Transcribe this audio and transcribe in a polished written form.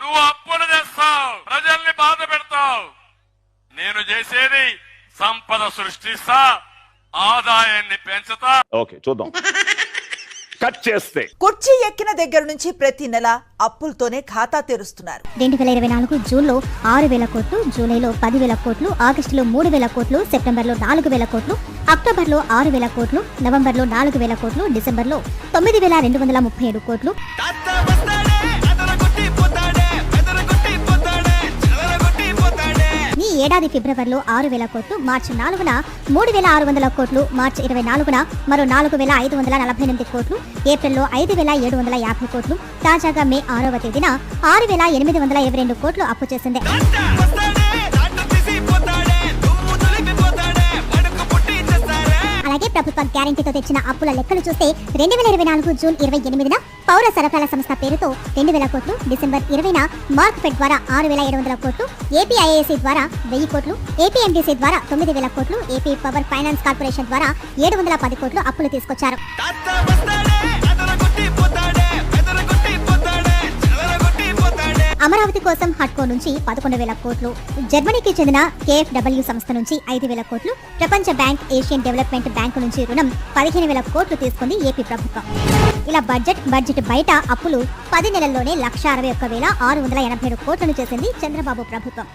నువ్వు అప్పులు చేస్తావు, ప్రజల్ని బాధ పెడతావు. నేను చేసేది సంపద సృష్టిస్తా, ఆదాయాన్ని పెంచుతా. ఓకే, చూద్దాం. కట్ చేస్తే కుర్చీ ఎక్కిన దగ్గర నుంచి ప్రతి నెల అప్పులతోనే ఖాతా తెరుస్తున్నారు. 2024 జూన్లో 6,000 కోట్లు, జూలైలో 10,000 కోట్లు, ఆగస్టులో 3,000 కోట్లు, సెప్టెంబర్లో 4,000 కోట్లు, అక్టోబర్లో 6,000 కోట్లు, నవంబర్లో 4,000 కోట్లు, డిసెంబర్లో 9,237 కోట్లు. ఈ ఏడాది ఫిబ్రవరిలో 6,000 కోట్లు, మార్చి 4న 3,600 కోట్లు, మార్చి 24న మరో 4,548 కోట్లు, ఏప్రిల్లో 5,750 కోట్లు, తాజాగా మే 6వ తేదీన 6,822 కోట్లు అప్పు చేసింది. అలాగే ప్రభుత్వం గ్యారంటీతో తెచ్చిన అప్పుల లెక్కలు చూస్తే 2024 జూన్ 28న పౌర సరఫరాల సంస్థ పేరుతో 2,000 కోట్లు, డిసెంబర్ 20న మార్క్ ఫెడ్ ద్వారా 6,700 కోట్లు, ఏపీఐఏసీ ద్వారా 1000 కోట్లు, ఏపీఎండీసీ ద్వారా 9,000 కోట్లు, ఏపీ పవర్ ఫైనాన్స్ కార్పొరేషన్ ద్వారా 710 కోట్లు అప్పులు తీసుకొచ్చారు. అమరావతి కోసం హట్కో నుంచి 11,000 కోట్లు, జర్మనీకి చెందిన KfW సంస్థ నుంచి 5,000 కోట్లు, ప్రపంచ బ్యాంక్, ఏషియన్ డెవలప్మెంట్ బ్యాంకు నుంచి రుణం 15,000 కోట్లు తీసుకుంది ఏపీ ప్రభుత్వం. ఇలా బడ్జెట్ బయట అప్పులు 10 నెలల్లోనే 161,687 కోట్లను చేసింది చంద్రబాబు ప్రభుత్వం.